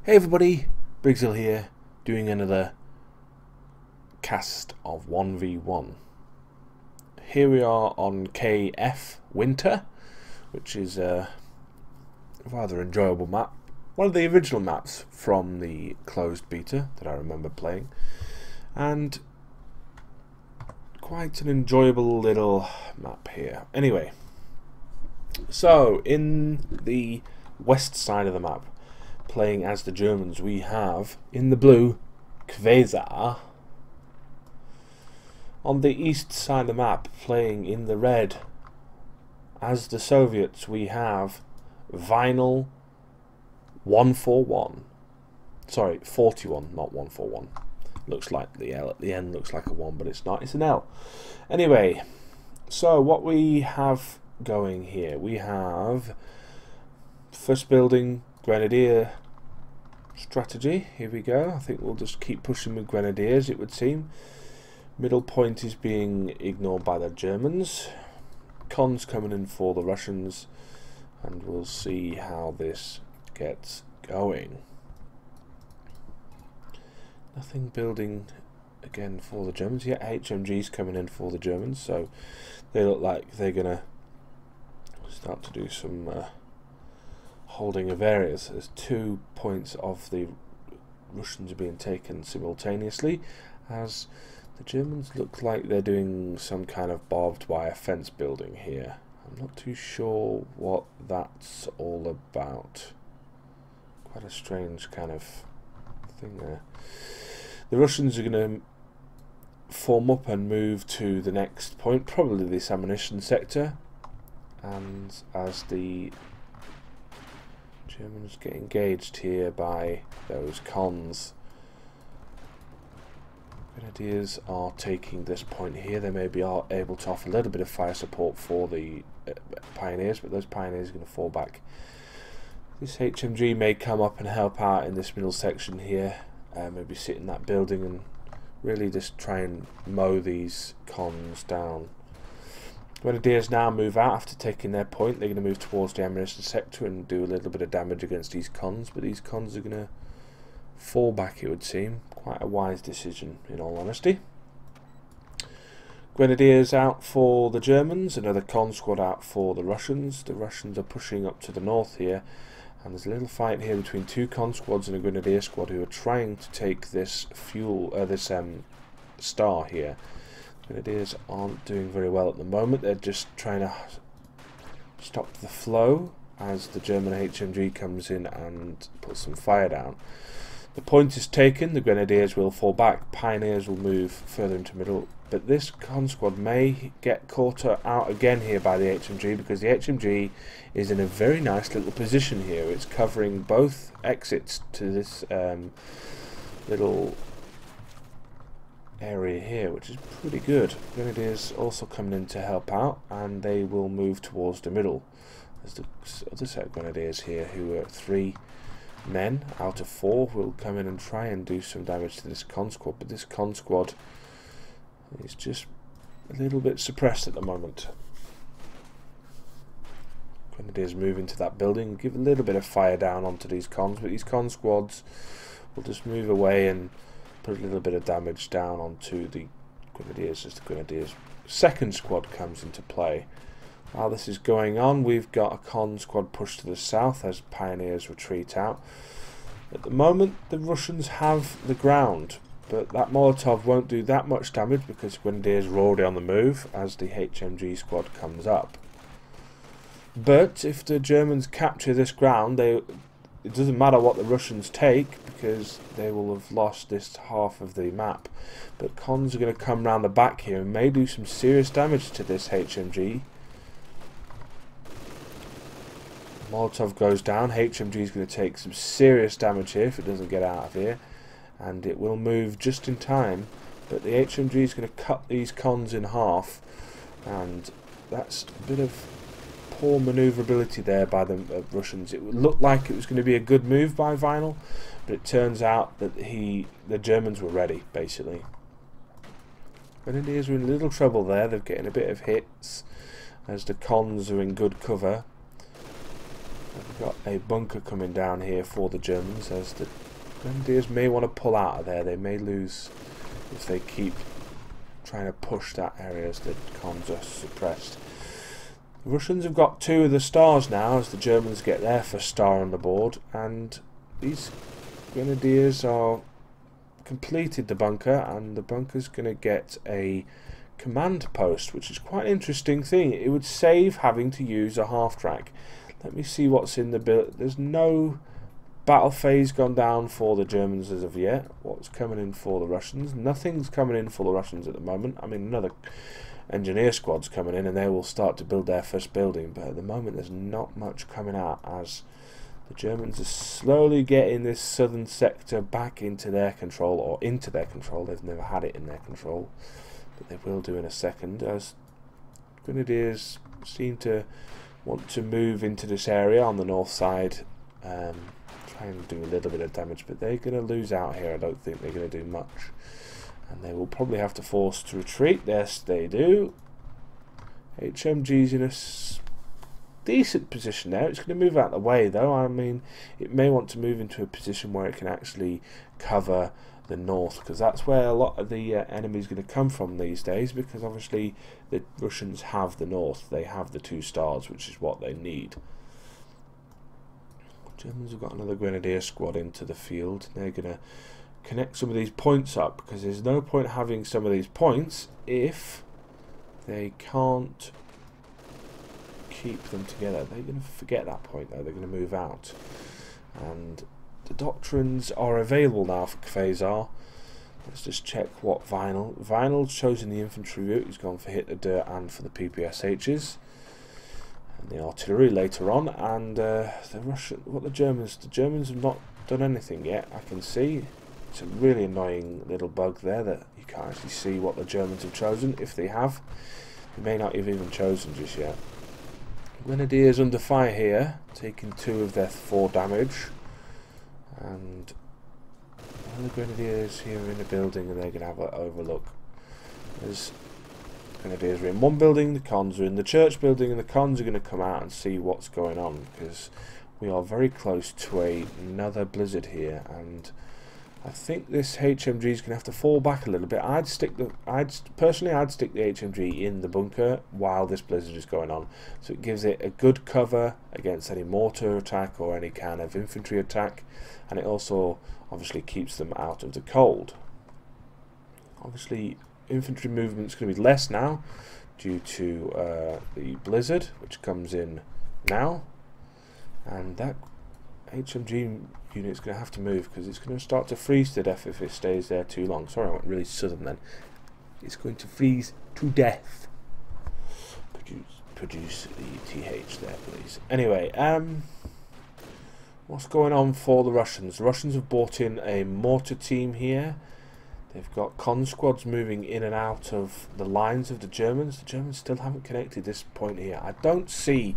Hey everybody, Briggshill here, doing another cast of 1v1. Here we are on KF Winter, which is a rather enjoyable map. One of the original maps from the closed beta that I remember playing, and quite an enjoyable little map here. Anyway, so in the west side of the map, playing as the Germans, we have in the blue Qvazar. On the east side of the map, playing in the red as the Soviets, we have Vinyl41. Sorry, 41, not 141. Looks like the L at the end looks like a 1, but it's not, it's an L. Anyway, so what we have going here, we have first building Grenadier strategy. Here we go. I think we'll just keep pushing with Grenadiers, it would seem. Middle point is being ignored by the Germans. Cons coming in for the Russians, and we'll see how this gets going. Nothing building again for the Germans. Yeah, HMGs coming in for the Germans, so they look like they're gonna start to do some holding of areas. There's 2 points of the Russians are being taken simultaneously, as the Germans look like they're doing some kind of barbed wire fence building here. I'm not too sure what that's all about. Quite a strange kind of thing there. The Russians are going to form up and move to the next point, probably this ammunition sector, and as the Germans get engaged here by those cons, Grenadiers are taking this point here. They may be able to offer a little bit of fire support for the pioneers, but those pioneers are going to fall back. This HMG may come up and help out in this middle section here, maybe sit in that building and really just try and mow these cons down. Grenadiers now move out after taking their point. They're going to move towards the ammunition sector and do a little bit of damage against these cons, but these cons are going to fall back, it would seem. Quite a wise decision, in all honesty. Grenadiers out for the Germans, another con squad out for the Russians. The Russians are pushing up to the north here, and there's a little fight here between 2 con squads and a Grenadier squad who are trying to take this star here. Grenadiers aren't doing very well at the moment. They're just trying to stop the flow as the German HMG comes in and puts some fire down. The point is taken. The Grenadiers will fall back. Pioneers will move further into middle. But this con squad may get caught out again here by the HMG, because the HMG is in a very nice little position here. It's covering both exits to this little area here, which is pretty good. Grenadiers also coming in to help out, and they will move towards the middle. There's the other set of Grenadiers here who are 3 men out of 4 will come in and try and do some damage to this con squad, but this con squad is just a little bit suppressed at the moment. Grenadiers move into that building, give a little bit of fire down onto these cons, but these con squads will just move away and put a little bit of damage down onto the Grenadiers as the Grenadiers' second squad comes into play. While this is going on, we've got a con squad pushed to the south as Pioneers retreat out. At the moment, the Russians have the ground, but that Molotov won't do that much damage because Grenadiers are already on the move as the HMG squad comes up. But if the Germans capture this ground, it doesn't matter what the Russians take, because they will have lost this half of the map. But cons are going to come round the back here and may do some serious damage to this HMG. Molotov goes down. HMG is going to take some serious damage here if it doesn't get out of here, and it will move just in time. But the HMG is going to cut these cons in half, and that's a bit of poor manoeuvrability there by the Russians. It looked like it was going to be a good move by Vinyl, but it turns out that the Germans were ready, basically. Grenadiers are in a little trouble there. They're getting a bit of hits as the cons are in good cover. We've got a bunker coming down here for the Germans, as the Grenadiers may want to pull out of there. They may lose if they keep trying to push that area as the comms are suppressed. The Russians have got 2 of the stars now as the Germans get their first star on the board, and these Grenadiers are completed the bunker, and the bunker's going to get a command post, which is quite an interesting thing. It would save having to use a half track. Let me see what's in the build. There's no battle phase gone down for the Germans as of yet. What's coming in for the Russians? Nothing's coming in for the Russians at the moment. I mean, another engineer squad's coming in and they will start to build their first building, but at the moment there's not much coming out, as the Germans are slowly getting this southern sector back into their control, or into their control. They've never had it in their control, but they will do in a second, as Grenadiers seem to want to move into this area on the north side, try and do a little bit of damage, but they're going to lose out here. I don't think they're going to do much, and they will probably have to force to retreat. Yes, they do. HMG's in a decent position there. It's going to move out of the way though. I mean, it may want to move into a position where it can actually cover the north, because that's where a lot of the enemy is going to come from these days, because obviously the Russians have the north. They have the 2 stars, which is what they need. Germans have got another Grenadier squad into the field. They're going to connect some of these points up, because there's no point having some of these points if they can't keep them together. They're going to forget that point though. They're going to move out, and the doctrines are available now for Qvazar. Let's just check what Vinyl's chosen the infantry route. He's gone for hit the dirt and for the PPSHs and the artillery later on. And the Germans have not done anything yet. I can see it's a really annoying little bug there that you can't actually see what the Germans have chosen. If they have, they may not have even chosen just yet. Grenadiers under fire here, taking 2 of their 4 damage, and one of the Grenadiers here in the building, and they're going to have an overlook. There's Grenadiers are in one building, the cons are in the church building, and the cons are going to come out and see what's going on, because we are very close to another blizzard here, and I think this HMG is going to have to fall back a little bit. Personally, I'd stick the HMG in the bunker while this blizzard is going on, so it gives it a good cover against any mortar attack or any kind of infantry attack, and it also obviously keeps them out of the cold. Obviously, infantry movement is going to be less now due to the blizzard, which comes in now, and that HMG unit's going to have to move, because it's going to start to freeze to death if it stays there too long. Sorry, I went really southern then. It's going to freeze to death. Produce the TH there, please. Anyway, what's going on for the Russians? The Russians have brought in a mortar team here. They've got con squads moving in and out of the lines of the Germans. The Germans still haven't connected this point here. I don't see...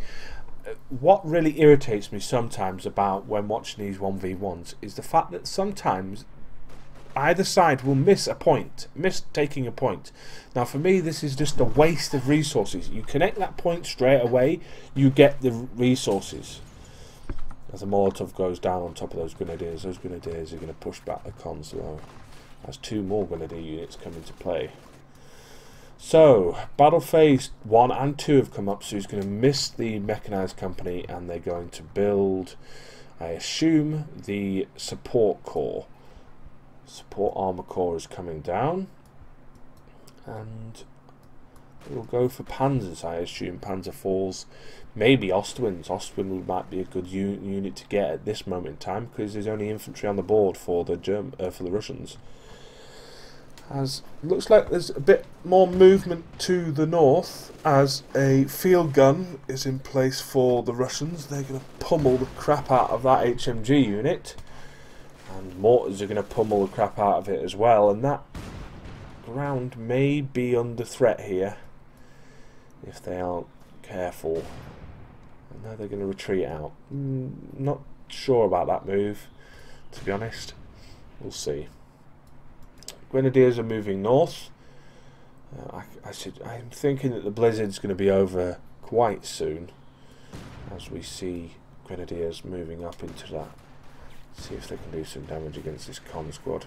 What really irritates me sometimes about when watching these 1v1s is the fact that sometimes either side will miss a point, miss taking a point. Now for me, this is just a waste of resources. You connect that point straight away, you get the resources. As a Molotov goes down on top of those Grenadiers are going to push back the cons though, as 2 more Grenadier units come into play. So, battle phase 1 and 2 have come up, so he's going to miss the mechanized company, and they're going to build, I assume, the support corps. Support armor corps is coming down, and we'll go for panzers, I assume, Panzer IVs, maybe Ostwinds. Ostwind might be a good unit to get at this moment in time, because there's only infantry on the board for the Russians. As looks like there's a bit more movement to the north, as a field gun is in place for the Russians. They're going to pummel the crap out of that HMG unit, and mortars are going to pummel the crap out of it as well, and that ground may be under threat here if they aren't careful. And now they're going to retreat out. Not sure about that move, to be honest. We'll see. Grenadiers are moving north. I'm thinking that the blizzard's going to be over quite soon, as we see Grenadiers moving up into that. See if they can do some damage against this con squad.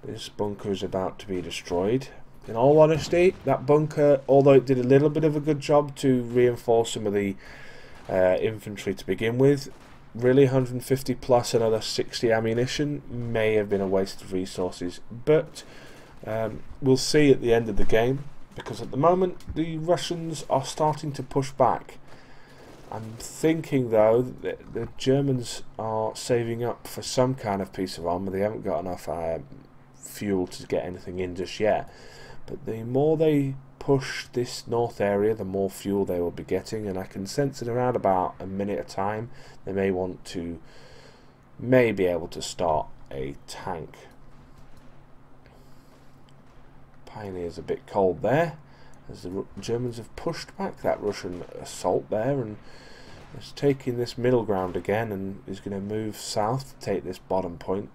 This bunker is about to be destroyed. In all honesty, that bunker, although it did a little bit of a good job to reinforce some of the infantry to begin with, really 150 plus another 60 ammunition may have been a waste of resources. But we'll see at the end of the game, because at the moment the Russians are starting to push back. I'm thinking though that the Germans are saving up for some kind of piece of armour. They haven't got enough fuel to get anything in just yet. But the more they push this north area, the more fuel they will be getting, and I can sense it around about a minute at a time. They may want to, may be able to start a tank. Pioneer's a bit cold there, as the Germans have pushed back that Russian assault there, and is taking this middle ground again, and is going to move south to take this bottom point.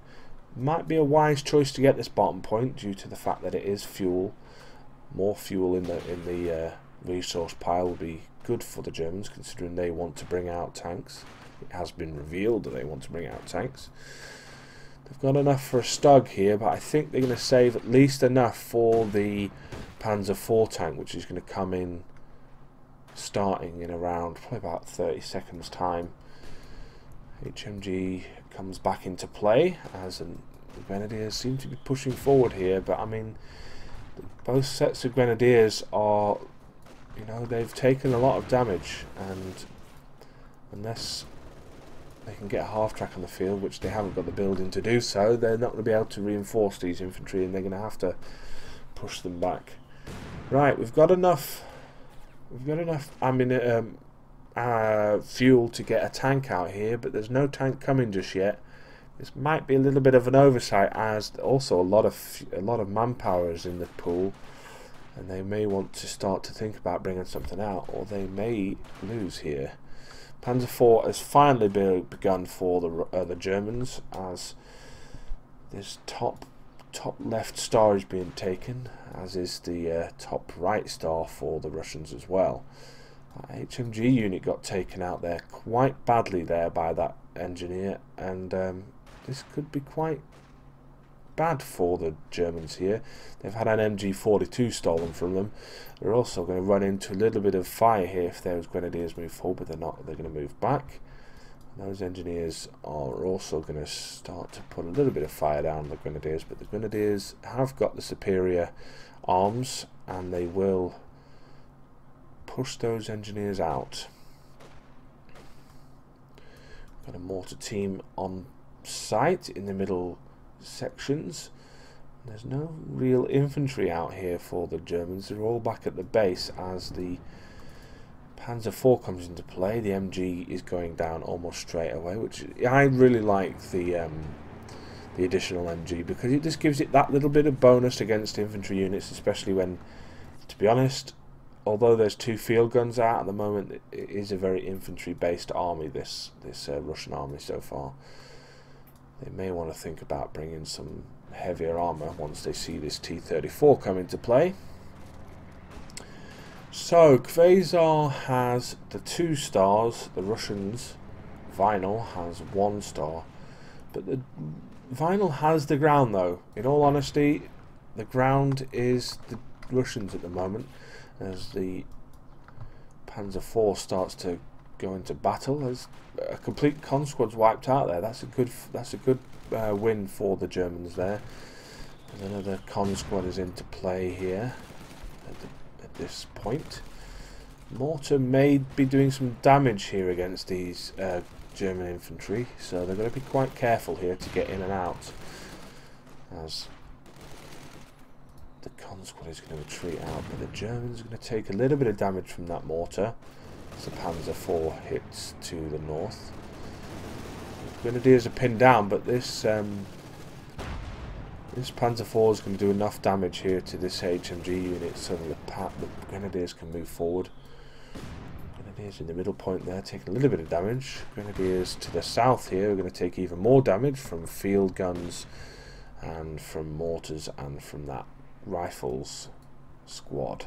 Might be a wise choice to get this bottom point due to the fact that it is fuel. More fuel in the resource pile will be good for the Germans, considering they want to bring out tanks. It has been revealed that they want to bring out tanks. They've got enough for a Stug here, but I think they're going to save at least enough for the Panzer IV tank, which is going to come in starting in around probably about 30 seconds time. HMG comes back into play as the Grenadiers seem to be pushing forward here, but I mean, both sets of Grenadiers are, you know, they've taken a lot of damage, and unless they can get a half track on the field, which they haven't got the building to do so, they're not going to be able to reinforce these infantry, and they're going to have to push them back. Right, we've got enough fuel to get a tank out here, but there's no tank coming just yet. This might be a little bit of an oversight, as also a lot of manpower is in the pool, and they may want to start to think about bringing something out, or they may lose here. Panzer IV has finally begun for the Germans, as this top left star is being taken, as is the top right star for the Russians as well. HMG unit got taken out there quite badly there by that engineer, and this could be quite bad for the Germans here. They've had an MG42 stolen from them. They're also going to run into a little bit of fire here if those Grenadiers move forward, but they're not. They're going to move back. Those engineers are also going to start to put a little bit of fire down on the Grenadiers, but the Grenadiers have got the superior arms, and they will push those engineers out. Got a mortar team on site in the middle sections. There's no real infantry out here for the Germans. They're all back at the base as the Panzer IV comes into play. The MG is going down almost straight away, which I really like the additional MG, because it just gives it that little bit of bonus against infantry units, especially when, to be honest, although there's two field guns out at the moment, it is a very infantry-based army, this Russian army so far. They may want to think about bringing some heavier armour once they see this T-34 come into play. So, Qvazar has the 2 stars, the Russians, Vinyl has 1 star. But the Vinyl has the ground though. In all honesty, the ground is the Russians at the moment, as the Panzer IV starts to go into battle. As a complete con squad's wiped out there. That's a good win for the Germans there. As another con squad is into play here at this point. Mortar may be doing some damage here against these German infantry, so they're going to be quite careful here to get in and out, as the con squad is going to retreat out, but the Germans are going to take a little bit of damage from that mortar as the Panzer IV hits to the north. The Grenadiers are pinned down, but this Panzer IV is going to do enough damage here to this HMG unit so that the Grenadiers can move forward. Grenadiers in the middle point there taking a little bit of damage. Grenadiers to the south here are going to take even more damage from field guns and from mortars and from that rifles squad.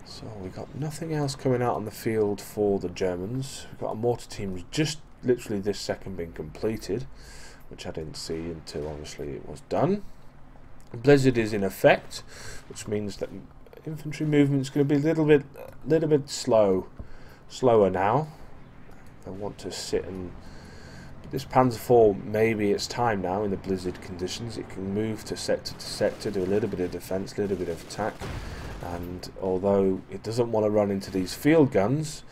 So we've got nothing else coming out on the field for the Germans. We've got a mortar team just literally this second being completed, which I didn't see until obviously it was done. Blizzard is in effect, which means that infantry movement is going to be a little bit slower now. I want to sit and this Panzer IV, maybe it's time now in the blizzard conditions. It can move to sector, do a little bit of defence, a little bit of attack. And although it doesn't want to run into these field guns,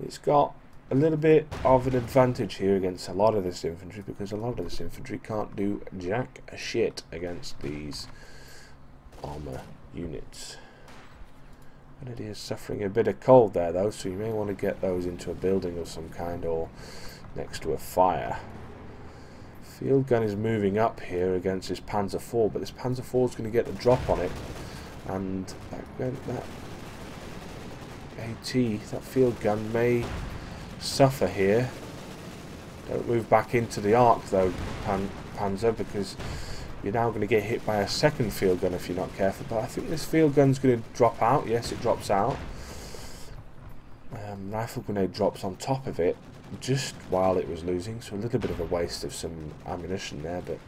it's got a little bit of an advantage here against a lot of this infantry, because a lot of this infantry can't do jack shit against these armour units. And it is suffering a bit of cold there though, so you may want to get those into a building of some kind or next to a fire. Field gun is moving up here against this Panzer IV, but this Panzer IV is going to get the drop on it, and that AT, that field gun, may suffer here. Don't move back into the arc though, Panzer, because you're now going to get hit by a second field gun if you're not careful. But I think this field gun's going to drop out. Yes, it drops out. Rifle grenade drops on top of it just while it was losing, so a little bit of a waste of some ammunition there. But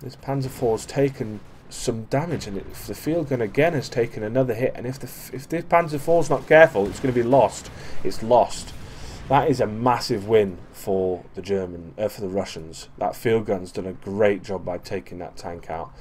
this Panzer IV's taken some damage, and if the field gun again has taken another hit, and if this Panzer IV's not careful, it's going to be lost. It's lost. That is a massive win for the for the Russians. That field gun's done a great job by taking that tank out.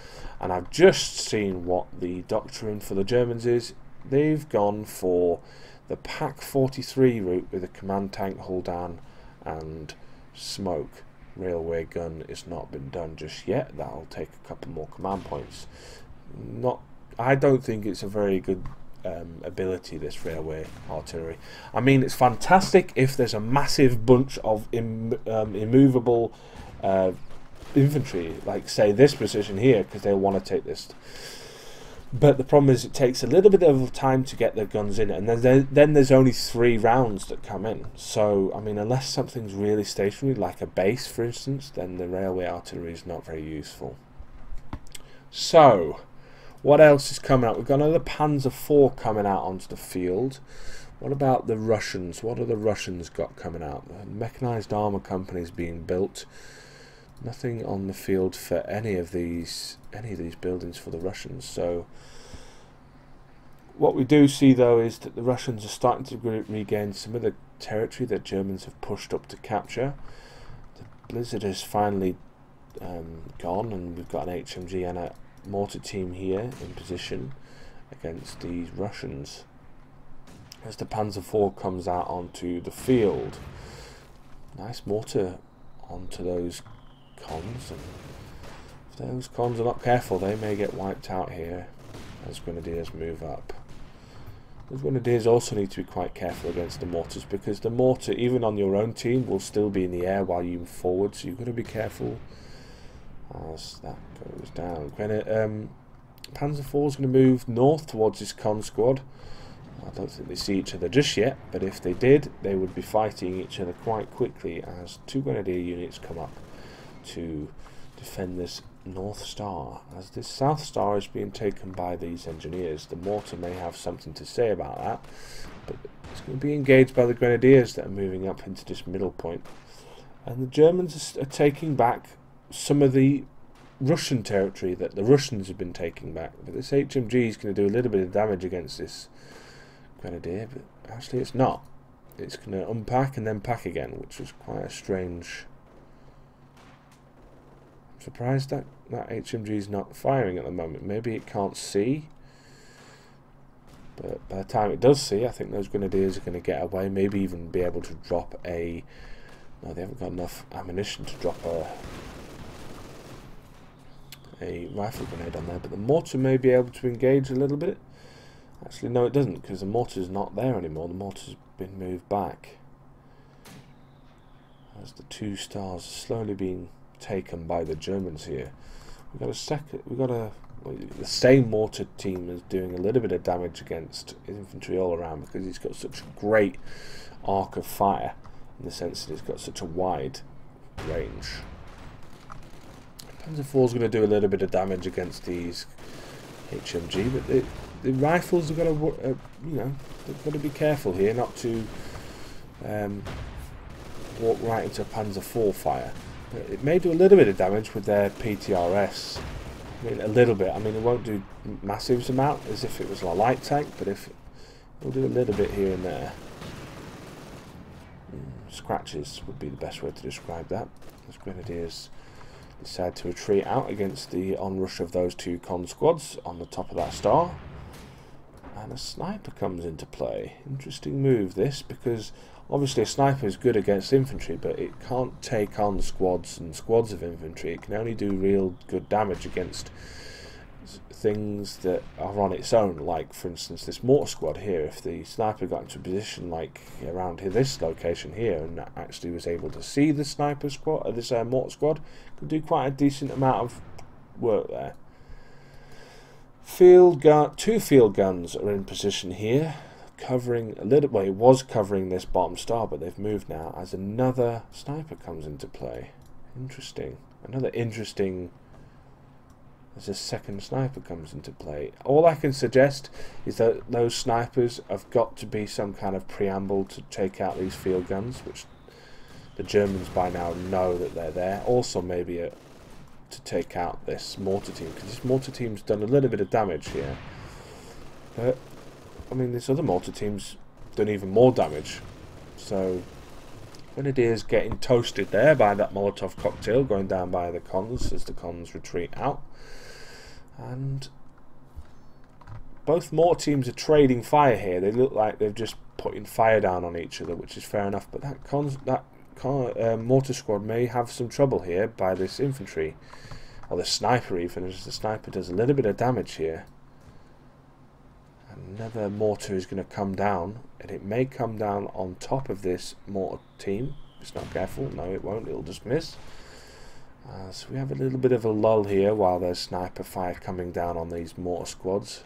And I've just seen what the doctrine for the Germans is. They've gone for the Pak 43 route with a command tank hull down and smoke. Railway gun has not been done just yet. That'll take a couple more command points. I don't think it's a very good ability, this railway artillery. I mean, it's fantastic if there's a massive bunch of immovable infantry, like say this position here, because they'll want to take this. But the problem is it takes a little bit of time to get their guns in, and then there's only 3 rounds that come in. So I mean, unless something's really stationary, like a base for instance, then the railway artillery is not very useful. So what else is coming out? We've got another Panzer IV coming out onto the field. What about the Russians? What have the Russians got coming out? The mechanized armour companies being built. Nothing on the field for any of these buildings for the Russians. So what we do see though is that the Russians are starting to regain some of the territory that Germans have pushed up to capture. The blizzard has finally gone, and we've got an HMG and a mortar team here in position against these Russians as the Panzer IV comes out onto the field. Nice mortar onto those cons, and if those cons are not careful, they may get wiped out here as grenadiers move up. The grenadiers also need to be quite careful against the mortars, because the mortar, even on your own team, will still be in the air while you move forward, so you've got to be careful as that goes down. Panzer IV is going to move north towards this con squad. I don't think they see each other just yet, but if they did, they would be fighting each other quite quickly as 2 grenadier units come up to defend this North Star. As this South Star is being taken by these engineers, the mortar may have something to say about that, but it's going to be engaged by the grenadiers that are moving up into this middle point. And the Germans are taking back some of the Russian territory that the Russians have been taking back. But this HMG is going to do a little bit of damage against this grenadier, but actually it's not. It's going to unpack and then pack again, which was quite a strange. I'm surprised that HMG is not firing at the moment. Maybe it can't see, but by the time it does see, I think those grenadiers are going to get away, maybe even be able to drop a... No, they haven't got enough ammunition to drop a rifle grenade on there, but the mortar may be able to engage a little bit. Actually, no, it doesn't, because the mortar's not there anymore. The mortar's been moved back as the 2 stars are slowly being taken by the Germans here. The same mortar team is doing a little bit of damage against infantry all around, because it's got such a great arc of fire, in the sense that it's got such a wide range. Panzer IV is going to do a little bit of damage against these HMG, but the rifles have got to, you know, they've got to be careful here not to walk right into a Panzer IV fire. But it may do a little bit of damage with their PTRS. I mean, a little bit. I mean, it won't do massive amount as if it was a light tank, but if it'll do a little bit here and there. Scratches would be the best way to describe that. As Grenadiers decide to retreat out against the onrush of those two con squads on the top of that star. And a sniper comes into play. Interesting move this, because obviously a sniper is good against infantry, but it can't take on squads and squads of infantry. It can only do real good damage against things that are on its own, like for instance this mortar squad here. If the sniper got into a position like around here, this location here, and actually was able to see the sniper squad, this mortar squad, could do quite a decent amount of work there. Two field guns are in position here, covering a little. Well, it was covering this bottom star, but they've moved now as another sniper comes into play. Interesting. Another interesting. As a second sniper comes into play. All I can suggest is that those snipers have got to be some kind of preamble to take out these field guns, which the Germans by now know that they're there. Also maybe to take out this mortar team, because this mortar team's done a little bit of damage here. But, I mean, this other mortar team's done even more damage. So, Grenadiers getting toasted there by that Molotov cocktail going down by the cons as the cons retreat out. And both mortar teams are trading fire here. They look like they've just putting fire down on each other, which is fair enough. But that mortar squad may have some trouble here by this infantry, or the sniper even, as the sniper does a little bit of damage here. Another mortar is going to come down, and it may come down on top of this mortar team. If it's not careful. No, it won't. It'll just miss. So we have a little bit of a lull here while there's sniper fire coming down on these mortar squads.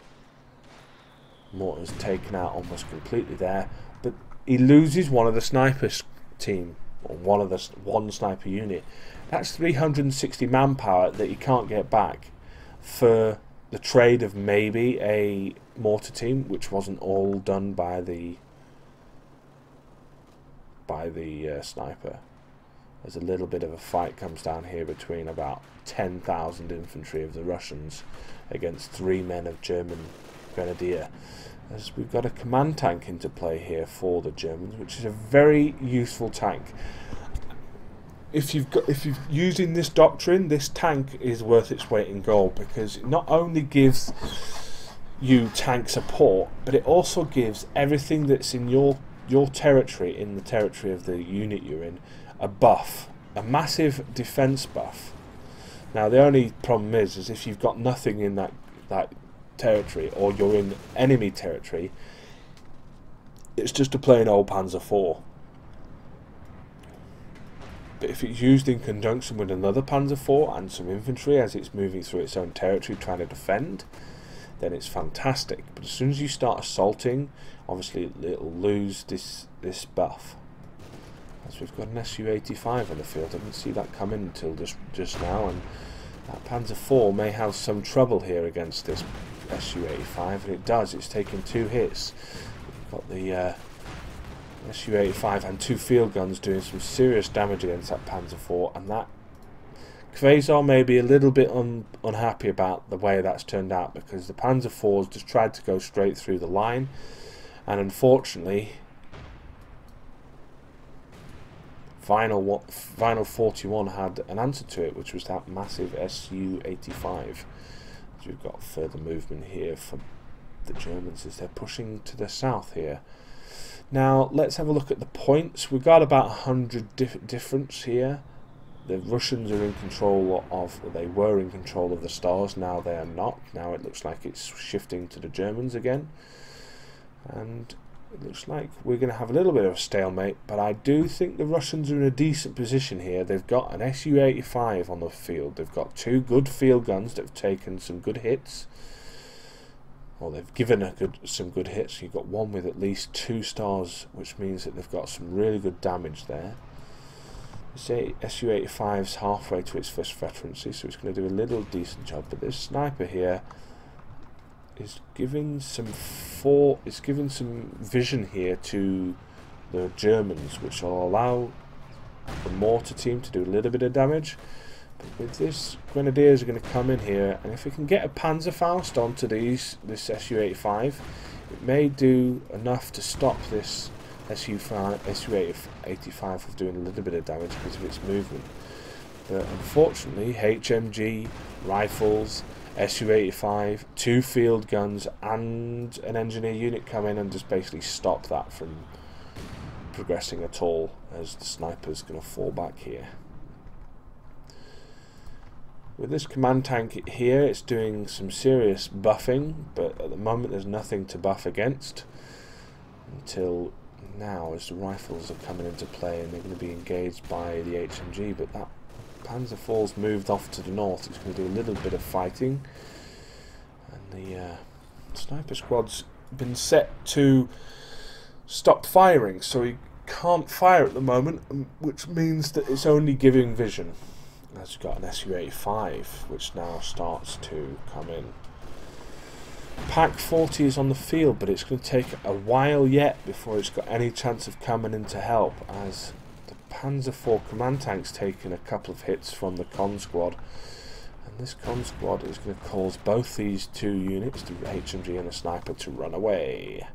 Mortar's taken out almost completely there, but he loses one of the snipers team, or one sniper unit. That's 360 manpower that he can't get back for the trade of maybe a mortar team, which wasn't all done by the sniper. There's a little bit of a fight comes down here between about 10,000 infantry of the Russians against 3 men of German Grenadier. As we've got a command tank into play here for the Germans, which is a very useful tank. If you're using this doctrine, this tank is worth its weight in gold, because it not only gives you tank support, but it also gives everything that's in your territory, in the territory of the unit you're in, a buff, a massive defense buff. Now the only problem is if you've got nothing in that territory, or you're in enemy territory, it's just a plain old Panzer IV. But if it's used in conjunction with another Panzer IV and some infantry as it's moving through its own territory trying to defend, then it's fantastic. But as soon as you start assaulting, obviously it'll lose this buff. As we've got an Su-85 on the field, I didn't see that come in until just now, and that Panzer IV may have some trouble here against this Su-85, and it does. It's taken 2 hits. We've got the Su-85 and 2 field guns doing some serious damage against that Panzer IV, and that Qvazar may be a little bit unhappy about the way that's turned out, because the Panzer IV's just tried to go straight through the line, and unfortunately Vinyl41 had an answer to it, which was that massive Su-85. So we've got further movement here from the Germans as they're pushing to the south here. Now let's have a look at the points. We've got about 100 difference here. The Russians are in control of, they were in control of the stars, now they are not. Now it looks like it's shifting to the Germans again. And it looks like we're going to have a little bit of a stalemate, but I do think the Russians are in a decent position here. They've got an Su-85 on the field. They've got 2 good field guns that have taken some good hits. Well, they've given some good hits. You've got one with at least 2 stars, which means that they've got some really good damage there. Say Su-85's halfway to its first veterancy, so it's going to do a little decent job. But this sniper here is giving some vision here to the Germans, which will allow the mortar team to do a little bit of damage. But with this, Grenadiers are going to come in here, and if we can get a Panzerfaust onto this Su-85, it may do enough to stop this Su-85 from doing a little bit of damage because of its movement. But unfortunately, HMG, rifles, Su-85, 2 field guns and an engineer unit come in and just basically stop that from progressing at all, as the sniper's going to fall back here. With this command tank here, it's doing some serious buffing, but at the moment there's nothing to buff against until now, as the rifles are coming into play and they're going to be engaged by the HMG. But that Panzer IV's moved off to the north. It's going to do a little bit of fighting, and the sniper squad's been set to stop firing, so he can't fire at the moment, which means that it's only giving vision. As we've got an Su-85 which now starts to come in. Pack 40 is on the field, but it's going to take a while yet before it's got any chance of coming in to help, as the Panzer IV command tank's taken a couple of hits from the con squad, and this con squad is going to cause both these 2 units, the HMG and the sniper, to run away,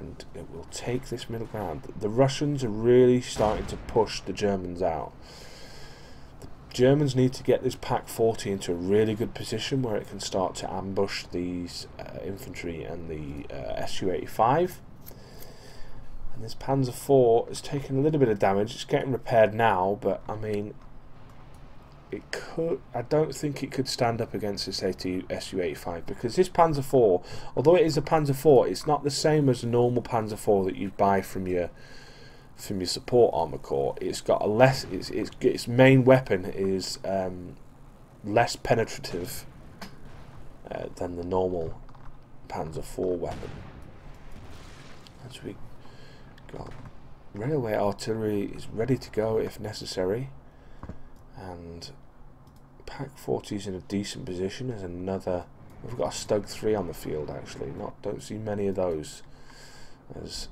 and it will take this middle ground. The Russians are really starting to push the Germans out. Germans need to get this Pack 40 into a really good position where it can start to ambush these infantry and the Su-85. And this Panzer IV is taking a little bit of damage. It's getting repaired now, but I mean, I don't think it could stand up against this Su-85, because this Panzer IV, although it is a Panzer IV, it's not the same as a normal Panzer IV that you buy from your support armor corps. It's got a less, its main weapon is less penetrative than the normal Panzer IV weapon. As we got railway artillery is ready to go if necessary, and Pack 40 is in a decent position as another. We've got a Stug 3 on the field actually. Don't see many of those, as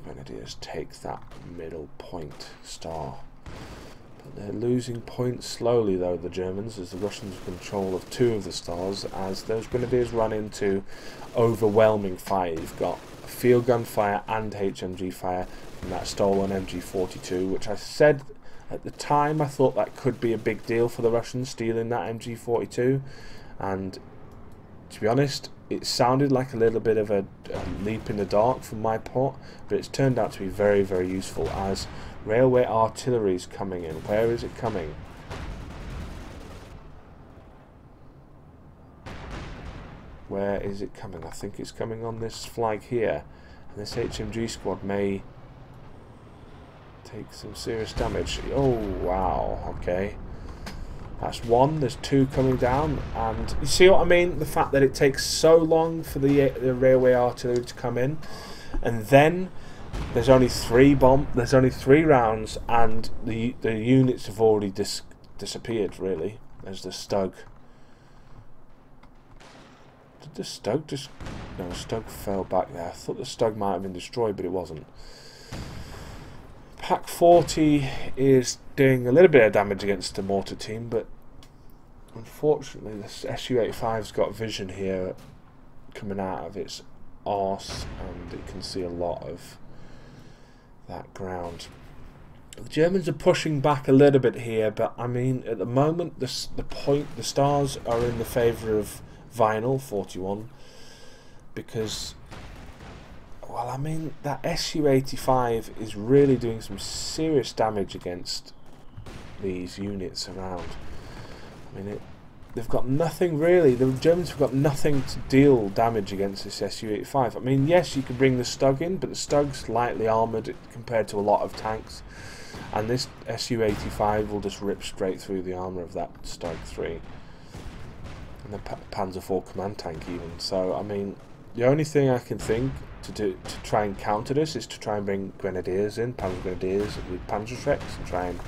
Grenadiers take that middle point star. But they're losing points slowly though, the Germans, as the Russians have control of 2 of the stars, as those Grenadiers run into overwhelming fire. You've got field gun fire and HMG fire from that stolen MG42, which I said at the time I thought that could be a big deal for the Russians, stealing that MG42, and to be honest, it sounded like a little bit of a leap in the dark from my part, but it's turned out to be very, very useful, as railway artillery is coming in. Where is it coming? Where is it coming? I think it's coming on this flag here, and this HMG squad may take some serious damage. Oh wow, okay. That's 1, there's 2 coming down, and you see what I mean? The fact that it takes so long for the railway artillery to come in, and then there's only 3 rounds, and the units have already disappeared, really, as the Stug. Did the Stug just... No, the Stug fell back there. I thought the Stug might have been destroyed, but it wasn't. Pack 40 is doing a little bit of damage against the mortar team, but unfortunately the Su-85's got vision here coming out of its arse, and it can see a lot of that ground. The Germans are pushing back a little bit here, but I mean, at the moment the stars are in the favour of Vinyl41, because, well, I mean, that Su-85 is really doing some serious damage against these units around. I mean, they've got nothing really. The Germans have got nothing to deal damage against this Su-85. I mean, yes, you can bring the Stug in, but the Stug's lightly armoured compared to a lot of tanks, and this Su-85 will just rip straight through the armour of that Stug 3 and the Panzer IV command tank even. So, I mean, the only thing I can think to try and counter this is to try and bring Grenadiers in, Panzer Grenadiers with Panzerschrecks, and try and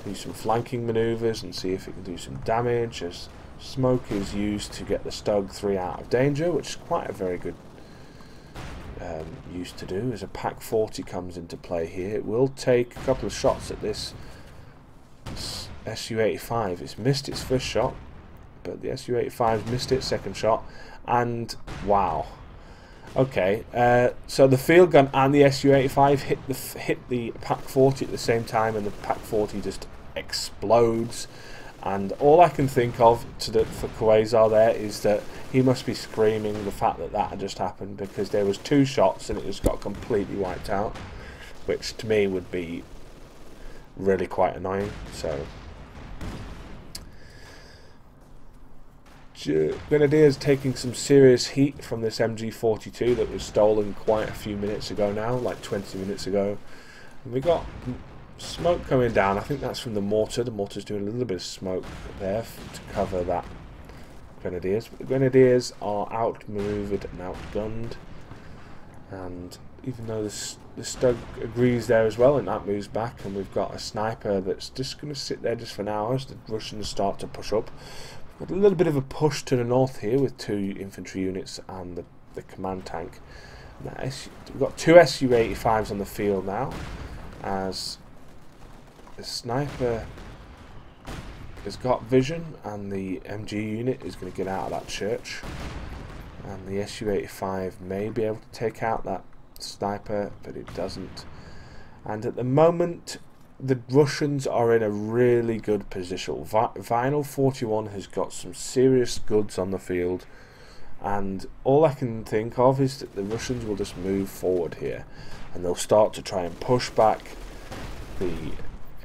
do some flanking manoeuvres and see if it can do some damage, as Smoke is used to get the Stug 3 out of danger, which is quite a very good use to do. As a Pack 40 comes into play here, it will take a couple of shots at this SU-85. It's missed its first shot, but the SU-85's missed its second shot, and wow. Okay, so the field gun and the SU-85 hit the Pack 40 at the same time, and the Pack 40 just explodes. And all I can think of for Qvazar there is that he must be screaming the fact that that had just happened, because there was 2 shots and it just got completely wiped out, which to me would be really quite annoying. So Grenadiers taking some serious heat from this MG42 that was stolen quite a few minutes ago now, like 20 minutes ago. And we got smoke coming down. I think that's from the mortar. The mortar's doing a little bit of smoke there to cover that Grenadiers. But the Grenadiers are outmaneuvered and outgunned. And even though the Stug agrees there as well, and that moves back, and we've got a sniper that's just going to sit there just for now as the Russians start to push up. We've got a little bit of a push to the north here with 2 infantry units and the command tank. We've got 2 Su-85s on the field now, as the sniper has got vision and the MG unit is going to get out of that church, and the Su-85 may be able to take out that sniper, but it doesn't. And at the moment the Russians are in a really good position. Vinyl41 has got some serious goods on the field, and all I can think of is that the Russians will just move forward here, and they'll start to try and push back the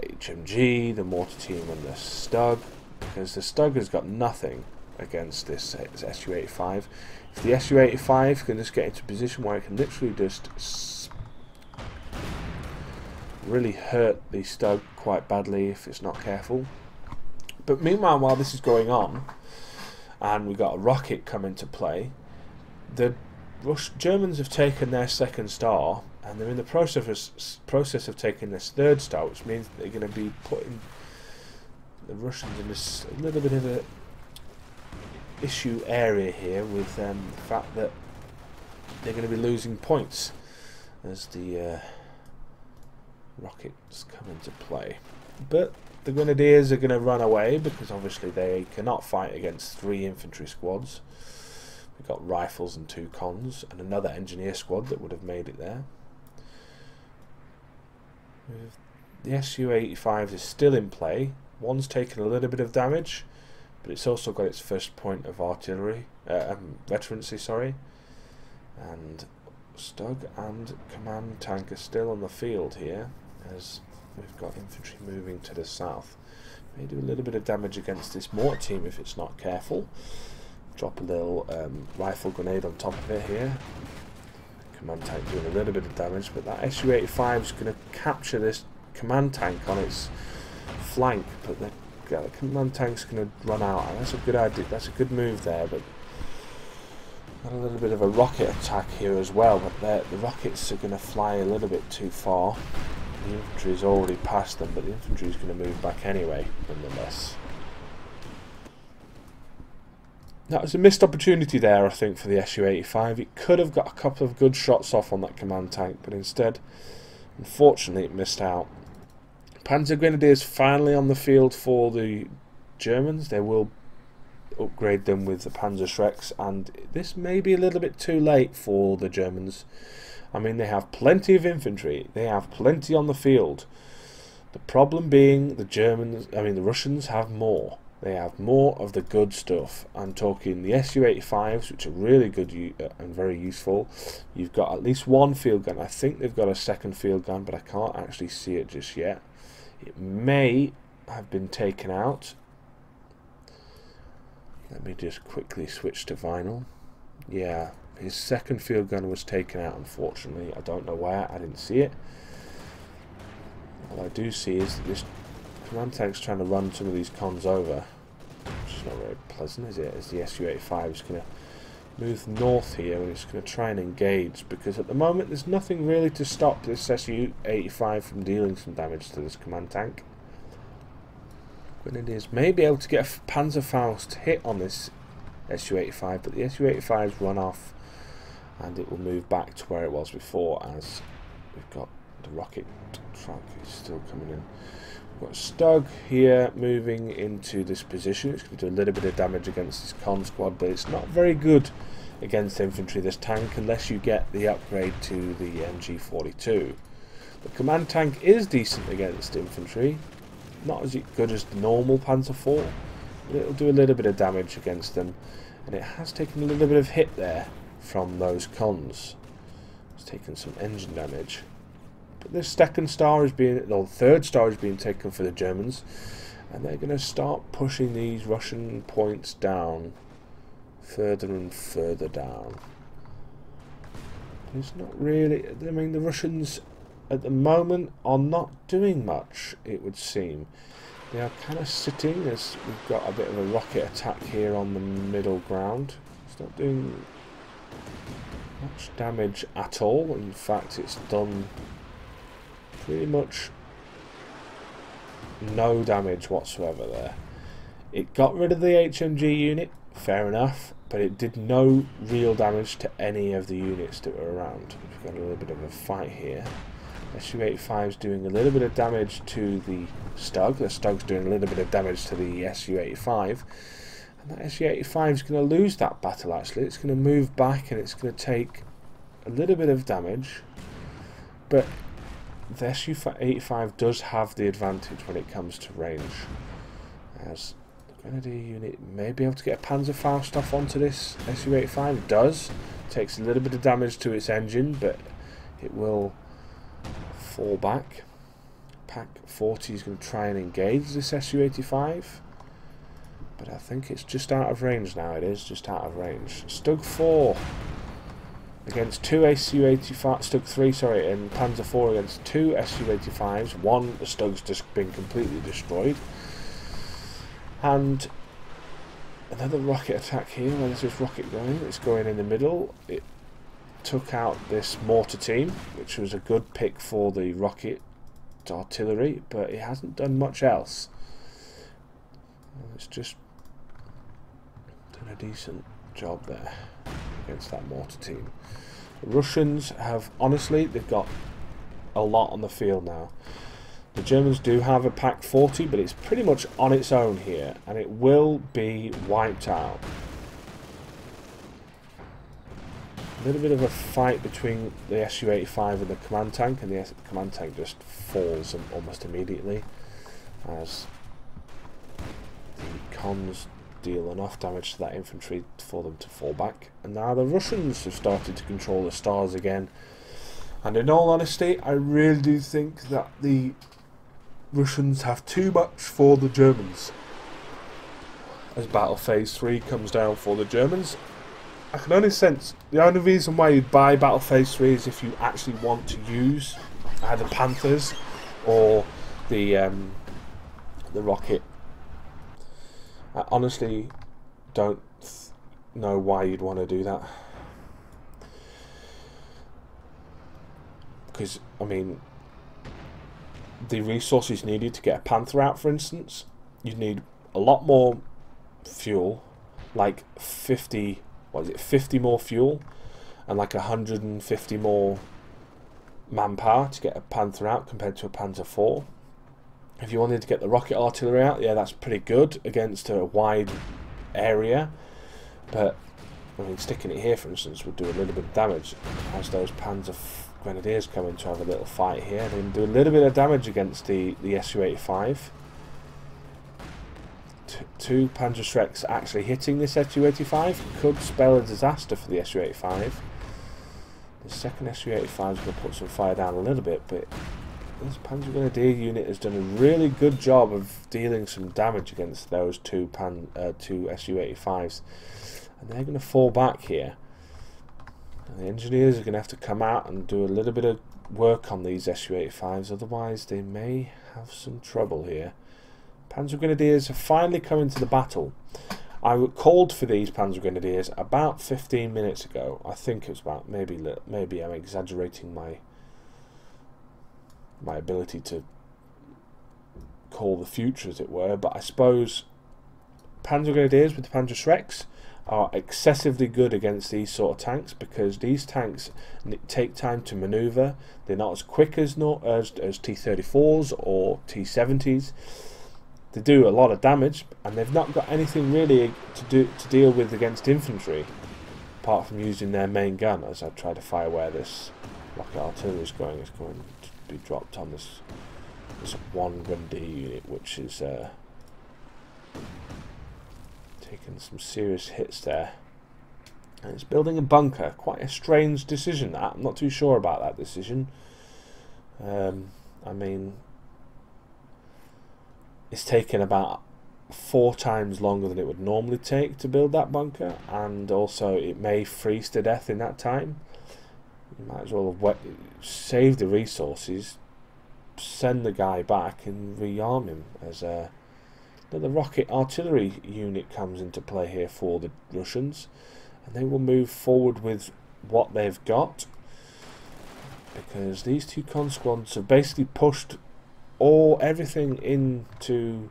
HMG, the mortar team and the Stug, because the Stug has got nothing against this Su-85. If the Su-85 can just get into a position where it can literally just really hurt the Stug quite badly if it's not careful. But meanwhile, while this is going on and we got a rocket come into play, the Germans have taken their second star, and they're in the process of taking this third star, which means they're going to be putting the Russians in this a little bit of a issue area here with the fact that they're going to be losing points as the rockets come into play. But the Grenadiers are going to run away, because obviously they cannot fight against 3 infantry squads. We've got rifles and 2 cons and another engineer squad that would have made it there. The Su-85 is still in play. One's taken a little bit of damage, but it's also got its first point of artillery, veterancy, sorry. And Stug and command tank are still on the field here, as we've got infantry moving to the south. May do a little bit of damage against this mortar team if it's not careful. Drop a little rifle grenade on top of it here. Command tank doing a little bit of damage, but that Su-85 is going to capture this command tank on its flank, but the command tank's going to run out, and that's a good idea. That's a good move there, but got a little bit of a rocket attack here as well, but the rockets are going to fly a little bit too far. The infantry is already past them, but the infantry is going to move back anyway, nonetheless. That was a missed opportunity there, I think, for the Su-85. It could have got a couple of good shots off on that command tank, but instead, unfortunately, it missed out. Panzer Grenadiers finally on the field for the Germans. They will upgrade them with the Panzer Shreks, and this may be a little bit too late for the Germans. I mean, they have plenty of infantry. They have plenty on the field. The problem being the Russians have more. They have more of the good stuff. I'm talking the Su-85s, which are really good and very useful. You've got at least 1 field gun. I think they've got a second field gun, but I can't actually see it just yet. It may have been taken out. Let me just quickly switch to Vinyl. Yeah, his second field gun was taken out, unfortunately. I don't know where. I didn't see it. All I do see is that this command tank's trying to run some of these cons over, which is not very pleasant, is it? As the Su-85 is going to move north here, and it's going to try and engage, because at the moment there's nothing really to stop this Su-85 from dealing some damage to this command tank. Grenadiers may be able to get a Panzerfaust hit on this Su-85, but the Su-85's run off and it will move back to where it was before, as we've got the rocket truck is still coming in. We've got Stug here moving into this position. It's going to do a little bit of damage against this con squad, but it's not very good against infantry, this tank, unless you get the upgrade to the MG42. The command tank is decent against infantry, not as good as the normal Panzer IV, but it'll do a little bit of damage against them, and it has taken a little bit of hit there from those cons. It's taken some engine damage. But this second star is being, or third star is being taken for the Germans, and they're going to start pushing these Russian points down, further and further down. It's not really, I mean, the Russians at the moment are not doing much, it would seem. They are kind of sitting, as we've got a bit of a rocket attack here on the middle ground. It's not doing much damage at all. In fact, it's done pretty much no damage whatsoever there. It got rid of the HMG unit, fair enough, but it did no real damage to any of the units that were around. We've got a little bit of a fight here. Su-85 is doing a little bit of damage to the Stug. The Stug's doing a little bit of damage to the Su-85. And that Su-85 is going to lose that battle, actually. It's going to move back and it's going to take a little bit of damage. But the Su-85 does have the advantage when it comes to range, as the Grenadier unit may be able to get a Panzerfaust off onto this Su-85. It does. It takes a little bit of damage to its engine, but it will fall back. Pack 40 is going to try and engage this Su-85, but I think it's just out of range now. It is just out of range. Stug 4 against two Su-85, Stug 3, sorry, and Panzer 4 against two Su-85s. One, the Stug's just been completely destroyed. And another rocket attack here. Where is this rocket going? It's going in the middle. It took out this mortar team, which was a good pick for the rocket artillery, but it hasn't done much else. It's just done a decent job there against that mortar team. The Russians have, honestly, they've got a lot on the field now. The Germans do have a Pack 40, but it's pretty much on its own here, and it will be wiped out. A little bit of a fight between the Su-85 and the command tank, and the command tank just falls almost immediately, as the cons deal enough damage to that infantry for them to fall back. And now the Russians have started to control the stars again, and in all honesty, I really do think that the Russians have too much for the Germans. As Battle Phase 3 comes down for the Germans, I can only sense the only reason why you'd buy Battle Phase 3 is if you actually want to use either Panthers or the rocket. I honestly don't know why you'd want to do that, because I mean, the resources needed to get a Panther out, for instance, you'd need a lot more fuel, like 50 more fuel, and like 150 more manpower to get a Panther out compared to a Panzer IV. If you wanted to get the rocket artillery out, yeah, that's pretty good against a wide area, but I mean, sticking it here, for instance, would do a little bit of damage. As those Panzer Grenadiers come in to have a little fight here, they can do a little bit of damage against the Su-85. Two Panzer Schrecks actually hitting this Su-85 could spell a disaster for the Su-85. The second Su-85 is going to put some fire down a little bit, but this Panzer Grenadier unit has done a really good job of dealing some damage against those two Su-85s, and they're going to fall back here. And the engineers are going to have to come out and do a little bit of work on these Su-85s, otherwise they may have some trouble here. Panzer Grenadiers have finally come into the battle. I called for these Panzer Grenadiers about 15 minutes ago. I think it was about, maybe I'm exaggerating my ability to call the future, as it were. But I suppose Panzer Grenadiers with the Panzer Shreks are excessively good against these sort of tanks, because these tanks take time to maneuver. They're not as quick as T-34s or T-70s. They do a lot of damage, and they've not got anything really to deal with against infantry, apart from using their main gun. As I try to fire where this rocket artillery is going, it's going to be dropped on this one Grenadier unit, which is taking some serious hits there. And it's building a bunker. Quite a strange decision, that. I'm not too sure about that decision. I mean, it's taken about 4 times longer than it would normally take to build that bunker, and also it may freeze to death in that time. You might as well have save the resources, send the guy back and rearm him. As the rocket artillery unit comes into play here for the Russians, and they will move forward with what they've got, because these two con squads have basically pushed everything into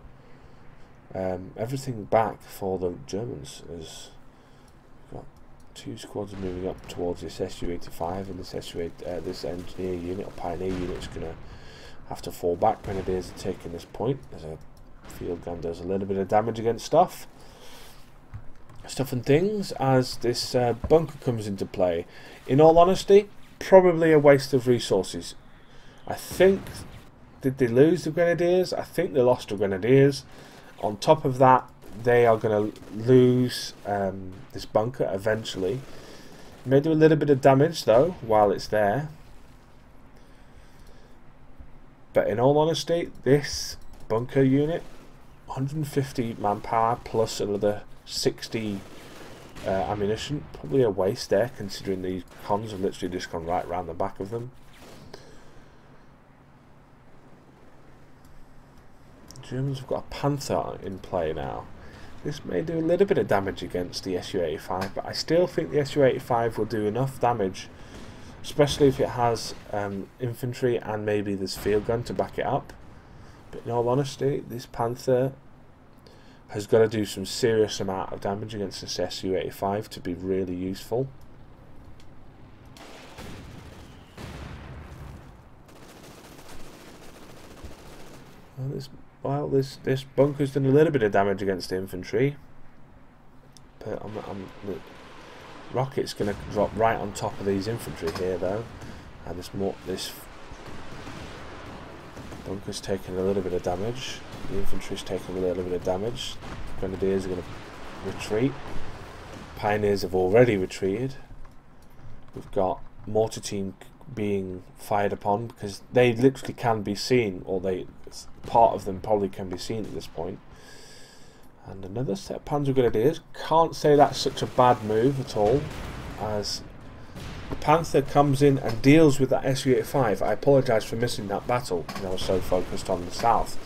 everything back for the Germans. As we've got 2 squads moving up towards this Su-85, and this engineer unit or pioneer unit is going to have to fall back. Grenadiers are taking this point as a field gun does a little bit of damage against stuff and things as this bunker comes into play. In all honesty, probably a waste of resources. I think, did they lose the Grenadiers? I think they lost the Grenadiers. On top of that, they are going to lose this bunker eventually. It may do a little bit of damage though while it's there. But in all honesty, this bunker unit, 150 manpower plus another 60 ammunition, probably a waste there, considering these cons have literally just gone right round the back of them. The Germans have got a Panther in play now. This may do a little bit of damage against the Su-85, but I still think the Su-85 will do enough damage, especially if it has infantry and maybe this field gun to back it up. But in all honesty, this Panther has got to do some serious amount of damage against this Su-85 to be really useful. Well, this bunker's done a little bit of damage against the infantry, but the rocket's going to drop right on top of these infantry here though, and this bunker's taking a little bit of damage. The infantry's taking a little bit of damage. Grenadiers are going to retreat. Pioneers have already retreated. We've got mortar team being fired upon because they literally can be seen, or part of them probably can be seen at this point. And another set of Panzer Grenadiers. Can't say that's such a bad move at all, as the Panther comes in and deals with that Su-85. I apologise for missing that battle because I was so focused on the south.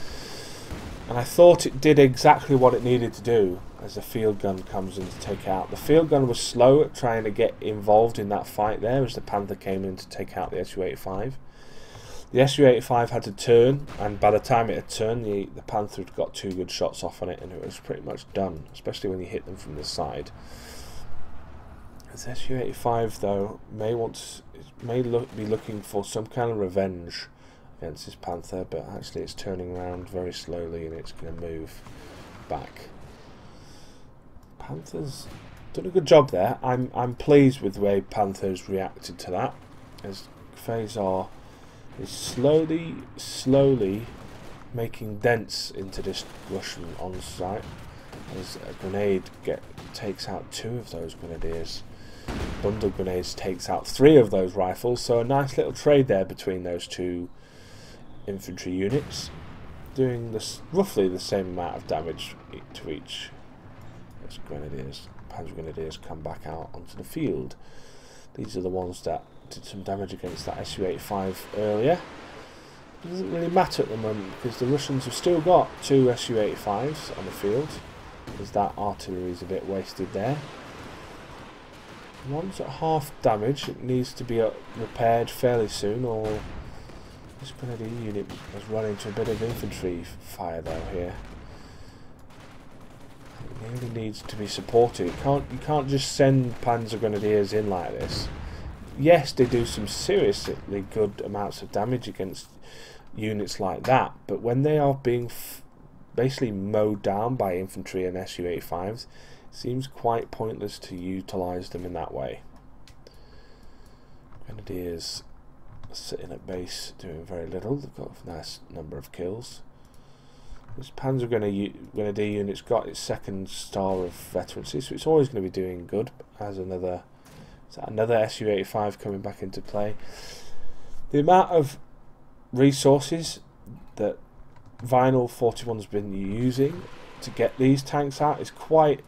And I thought it did exactly what it needed to do as the field gun comes in to take out. The field gun was slow at trying to get involved in that fight there as the Panther came in to take out the Su-85. The Su-85 had to turn, and by the time it had turned, the Panther had got 2 good shots off on it, and it was pretty much done, especially when you hit them from the side. This Su-85 though may be looking for some kind of revenge against this Panther, but actually it's turning around very slowly and it's going to move back. Panther's done a good job there. I'm pleased with the way Panther's reacted to that, as Qvazar is slowly making dents into this Russian on-site, as a grenade takes out 2 of those grenadiers. Bundle grenades takes out 3 of those rifles, so a nice little trade there between those 2 infantry units, doing roughly the same amount of damage to each. As Panzer Grenadiers come back out onto the field. These are the ones that did some damage against that Su-85 earlier. It doesn't really matter at the moment because the Russians have still got 2 Su-85s on the field, because that artillery is a bit wasted there. One's at half damage. It needs to be repaired fairly soon, or This grenadier unit has run into a bit of infantry fire though here. It really needs to be supported. You can't just send Panzer Grenadiers in like this. Yes, they do some seriously good amounts of damage against units like that, but when they are being basically mowed down by infantry and Su-85s, it seems quite pointless to utilise them in that way. Grenadiers sitting at base doing very little. They've got a nice number of kills. This Panzer Grenadier unit's got its second star of veterancy, so it's always going to be doing good. As another Su-85 coming back into play. The amount of resources that Vinyl41's been using to get these tanks out is quite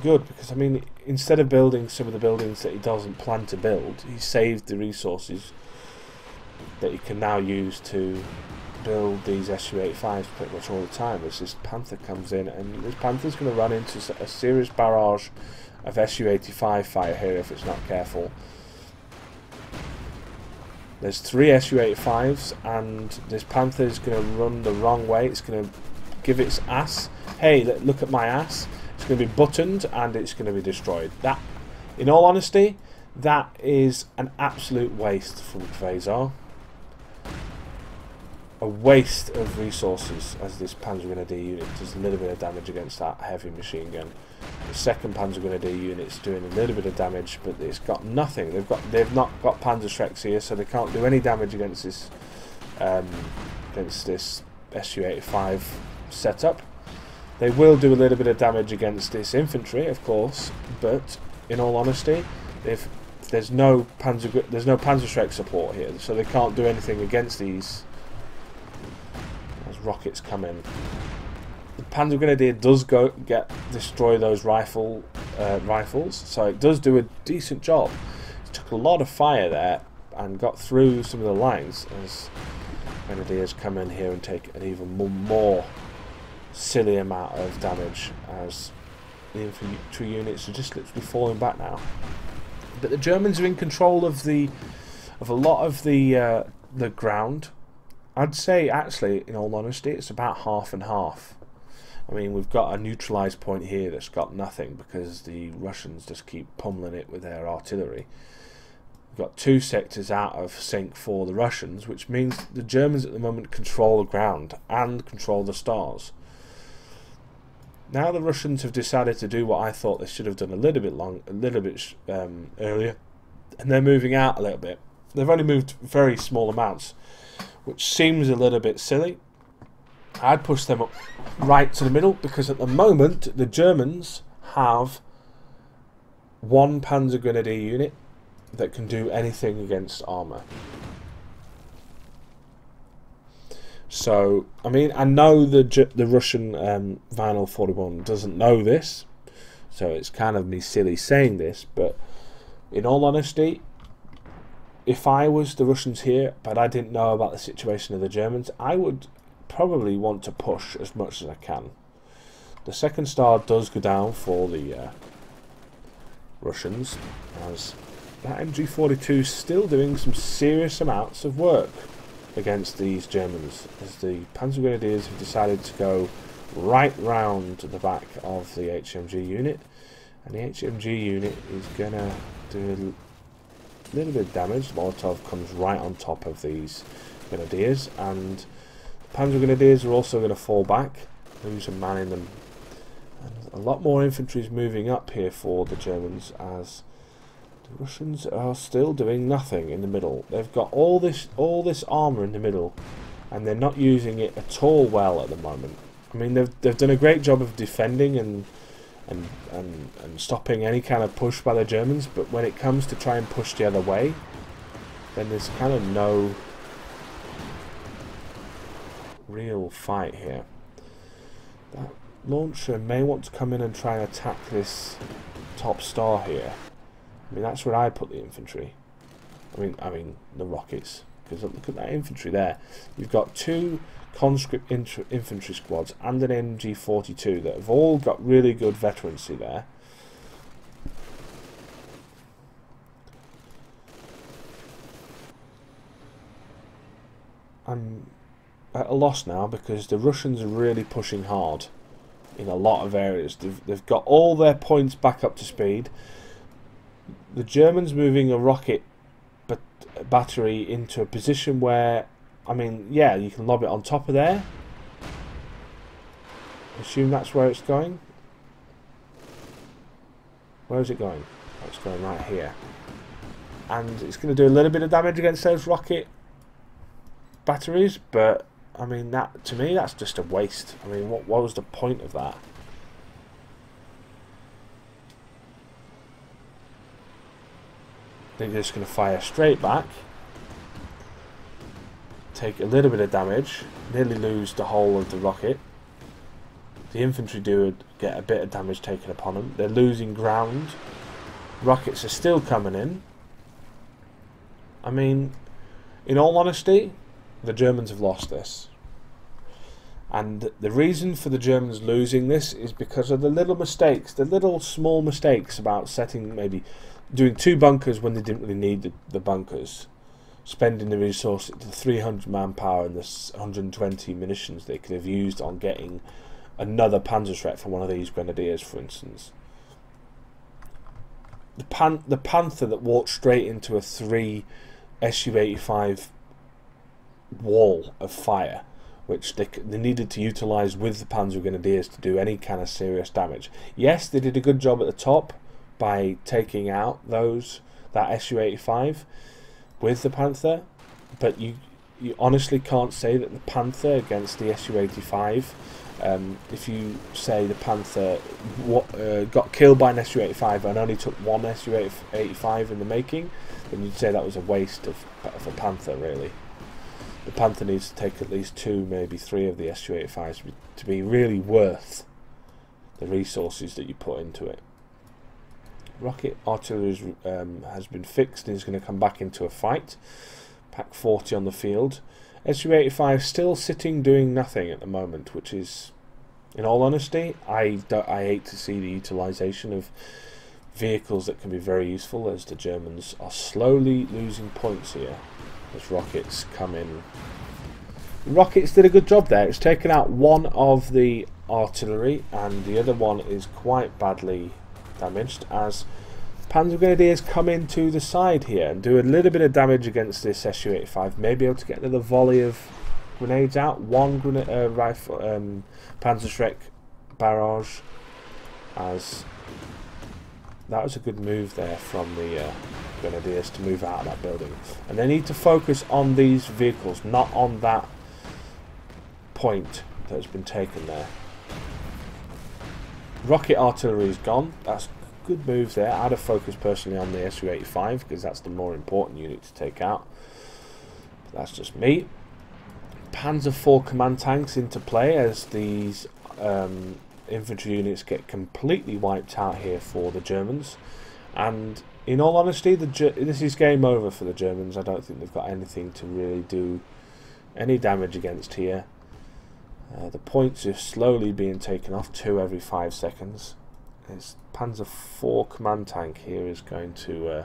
good, because I mean, instead of building some of the buildings that he doesn't plan to build, he saved the resources that he can now use to build these Su-85s pretty much all the time as this Panther comes in, and this Panther's going to run into a serious barrage of Su-85 fire here if it's not careful. There's 3 Su-85s and this Panther is going to run the wrong way. It's going to give its ass, hey, look at my ass. It's going to be buttoned and it's going to be destroyed. That, in all honesty, that is an absolute waste from Qvazar. A waste of resources, as this Panzer Grenadier unit does a little bit of damage against that heavy machine gun. The second Panzer Grenadier unit's doing a little bit of damage, but it's got nothing. They've not got Panzerschrecks here, so they can't do any damage against this Su-85 setup. They will do a little bit of damage against this infantry, of course, but in all honesty, there's no Panzerschreck support here, so they can't do anything against these as rockets come in. The Panzer Grenadier does destroy those rifles, so it does do a decent job. It took a lot of fire there and got through some of the lines as Grenadiers come in here and take an even more silly amount of damage as the infantry units are just literally falling back now. But the Germans are in control of a lot of the ground. I'd say, actually, in all honesty, it's about half and half. I mean, we've got a neutralised point here that's got nothing because the Russians just keep pummeling it with their artillery. We've got 2 sectors out of sync for the Russians, which means the Germans at the moment control the ground and control the stars. Now the Russians have decided to do what I thought they should have done a little bit earlier, and they're moving out a little bit. They've only moved very small amounts, which seems a little bit silly. I'd push them up right to the middle, because at the moment the Germans have 1 Panzer Grenadier unit that can do anything against armour. So, I mean, I know the Russian Vinyl41 doesn't know this, so it's kind of me silly saying this, but in all honesty, if I was the Russians here, but I didn't know about the situation of the Germans, I would probably want to push as much as I can. The second star does go down for the Russians, as that MG42 is still doing some serious amounts of work against these Germans, as the Panzer Grenadiers have decided to go right round the back of the HMG unit, and the HMG unit is gonna do a little bit of damage. Molotov comes right on top of these Grenadiers, and the Panzer Grenadiers are also going to fall back, lose a man in them. And a lot more infantry is moving up here for the Germans, as the Russians are still doing nothing in the middle. They've got all this armour in the middle, and they're not using it at all well at the moment. I mean, they've done a great job of defending and stopping any kind of push by the Germans, but when it comes to try and push the other way, then there's kind of no real fight here. That launcher may want to come in and try and attack this top star here. I mean, that's where I put the infantry. I mean the rockets, because look at that infantry there. You've got 2 conscript infantry squads and an MG42 that have all got really good veterancy there. I'm at a loss now because the Russians are really pushing hard in a lot of areas. They've got all their points back up to speed. The Germans moving a rocket battery into a position where, I mean, yeah, you can lob it on top of there. Assume that's where it's going. Where is it going? Oh, it's going right here. And it's going to do a little bit of damage against those rocket batteries, but I mean, that to me, that's just a waste. I mean, what was the point of that? They're just going to fire straight back, take a little bit of damage, nearly lose the whole of the rocket. The infantry do get a bit of damage taken upon them. They're losing ground. Rockets are still coming in. I mean, in all honesty, the Germans have lost this. And the reason for the Germans losing this is because of the little mistakes, the little small mistakes about setting, maybe doing 2 bunkers when they didn't really need the bunkers, spending the resources, the 300 manpower and the 120 munitions they could have used on getting another Panzerschreck from one of these grenadiers, for instance. The Panther that walked straight into a 3 Su-85 wall of fire, which they needed to utilise with the Panzer Grenadiers to do any kind of serious damage. Yes, they did a good job at the top by taking out that Su-85 with the Panther, but you honestly can't say that the Panther against the Su-85, if you say the Panther got killed by an Su-85 and only took 1 Su-85 in the making, then you'd say that was a waste of a Panther, really. The Panther needs to take at least 2, maybe 3 of the Su-85s to be really worth the resources that you put into it. Rocket artillery has been fixed and is going to come back into a fight. Pack 40 on the field. Su-85 still sitting doing nothing at the moment, which is, in all honesty, I hate to see the utilisation of vehicles that can be very useful, as the Germans are slowly losing points here as rockets come in. Rockets did a good job there. It's taken out one of the artillery and the other one is quite badly damaged as Panzer Grenadiers come into the side here and do a little bit of damage against this Su-85. Maybe able to get another volley of grenades out. One rifle Panzerschreck barrage, as that was a good move there from the Grenadiers to move out of that building. And they need to focus on these vehicles, not on that point that has been taken there. Rocket artillery is gone. That's a good move there. I'd have focused personally on the Su-85 because that's the more important unit to take out. But that's just me. Panzer IV command tanks into play as these infantry units get completely wiped out here for the Germans. And in all honesty, this is game over for the Germans. I don't think they've got anything to really do any damage against here. The points are slowly being taken off, 2 every 5 seconds. This Panzer IV command tank here is going to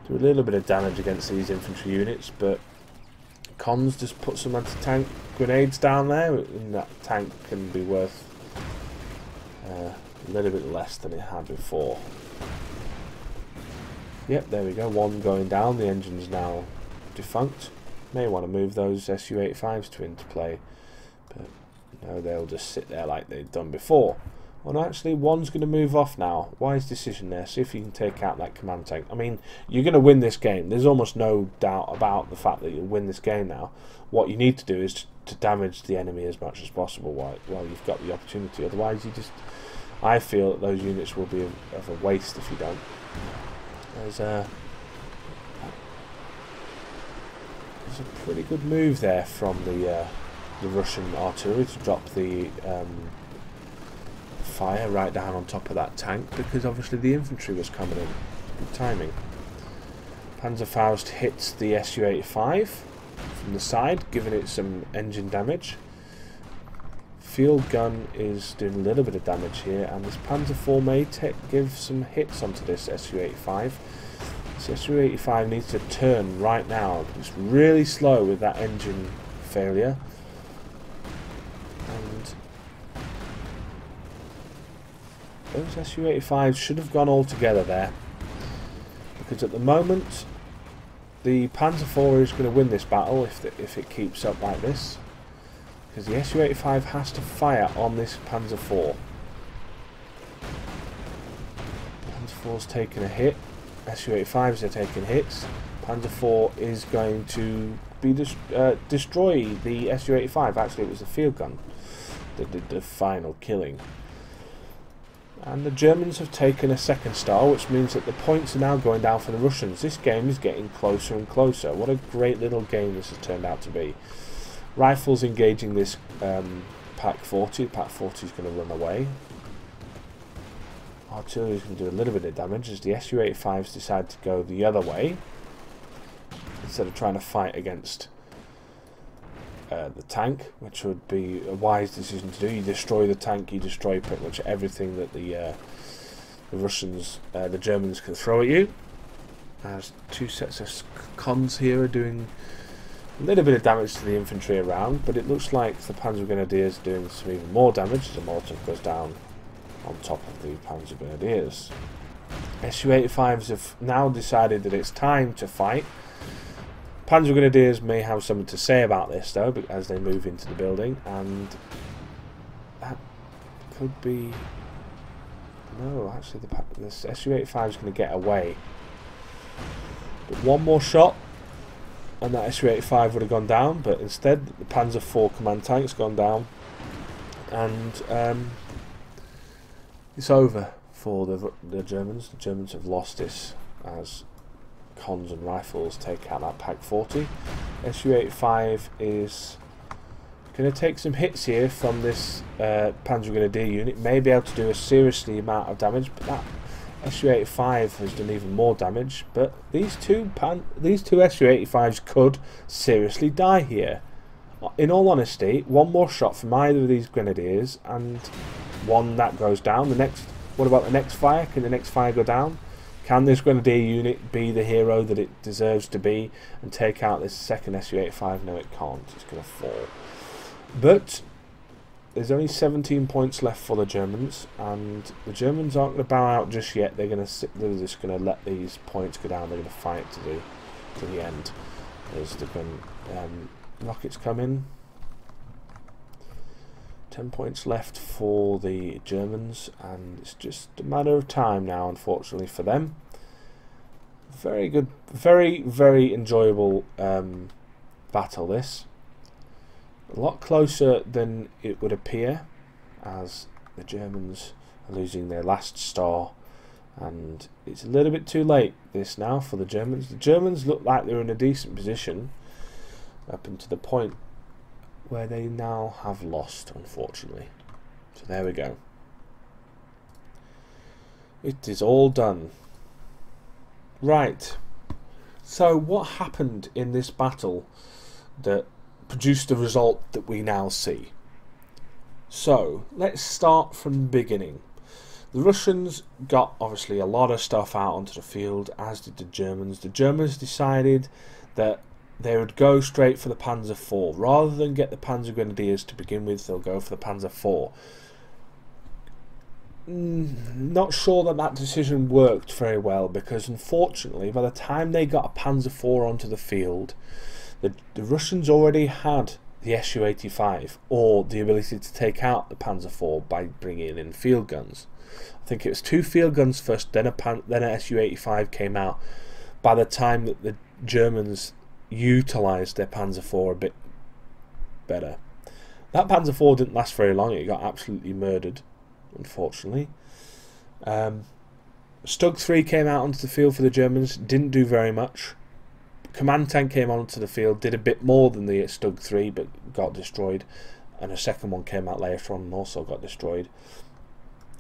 do a little bit of damage against these infantry units, but Cons just put some anti-tank grenades down there, and that tank can be worth a little bit less than it had before. Yep, there we go, one going down. The engine's now defunct. May want to move those Su-85s to into play, but no, they'll just sit there like they've done before. Well, no, actually, one's going to move off now. Wise decision there. See if you can take out that command tank. I mean, you're going to win this game. There's almost no doubt about the fact that you'll win this game now. What you need to do is to damage the enemy as much as possible while you've got the opportunity. Otherwise, I feel that those units will be of a waste if you don't. There's a pretty good move there from the Russian artillery to drop the fire right down on top of that tank, because obviously the infantry was coming in. Good timing. Panzerfaust hits the Su-85 from the side, giving it some engine damage. Field gun is doing a little bit of damage here, and this Panzer IV may give some hits onto this Su-85. This Su-85 needs to turn right now. It's really slow with that engine failure. And those Su-85s should have gone all together there, because at the moment the Panzer IV is going to win this battle if it keeps up like this, because the Su-85 has to fire on this Panzer IV. Panzer IV's taken a hit, Su-85s are taking hits. Panzer IV is going to be destroy the Su-85. Actually, it was the field gun that did the final killing. And the Germans have taken a second star, which means that the points are now going down for the Russians. This game is getting closer and closer. What a great little game this has turned out to be. Rifles engaging this Pak 40. Pak 40 is going to run away. Artillery is going to do a little bit of damage as the Su-85s decide to go the other way, instead of trying to fight against the tank, which would be a wise decision to do. You destroy the tank, you destroy pretty much everything that the Germans can throw at you. As two sets of cons here are doing a little bit of damage to the infantry around, but it looks like the Panzer Grenadiers are doing some even more damage as the Molotov goes down on top of the Panzer Grenadiers. Su-85s have now decided that it's time to fight. Panzer Grenadiers may have something to say about this though, as they move into the building, and that could be... No, actually the Su-85 is going to get away. But one more shot and that Su-85 would have gone down, but instead the Panzer IV command tank's gone down, and it's over for the Germans. The Germans have lost this as cons and rifles take out that Pak 40. Su-85 is going to take some hits here from this Panzer Grenadier unit. May be able to do a seriously amount of damage, but that Su-85 has done even more damage. But these two Su-85s could seriously die here. In all honesty, one more shot from either of these Grenadiers and one that goes down. What about the next fire? Can the next fire go down? Can this Grenadier unit be the hero that it deserves to be and take out this second Su-85? No, it can't. It's going to fall. But there's only 17 points left for the Germans, and the Germans aren't going to bow out just yet. They're just going to let these points go down. They're going to fight to the end. There's the rockets come in. 10 points left for the Germans, and it's just a matter of time now, unfortunately, for them. Very good, very, very enjoyable battle this. A lot closer than it would appear, as the Germans are losing their last star, and it's a little bit too late this now for the Germans. The Germans look like they're in a decent position up until the point where they now have lost, unfortunately. So there we go. It is all done. Right. So what happened in this battle that produced the result that we now see? So let's start from the beginning. The Russians got obviously a lot of stuff out onto the field, as did the Germans. The Germans decided that they would go straight for the Panzer IV. Rather than get the Panzer Grenadiers to begin with, they'll go for the Panzer IV. Not sure that decision worked very well, because unfortunately by the time they got a Panzer IV onto the field, the Russians already had the Su-85, or the ability to take out the Panzer IV by bringing in field guns. I think it was 2 field guns first, then a Su-85 came out by the time that the Germans utilised their Panzer IV a bit better. That Panzer IV didn't last very long. It got absolutely murdered, unfortunately. Stug 3 came out onto the field for the Germans, didn't do very much. Command tank came onto the field, did a bit more than the Stug 3, but got destroyed. And a second one came out later on and also got destroyed.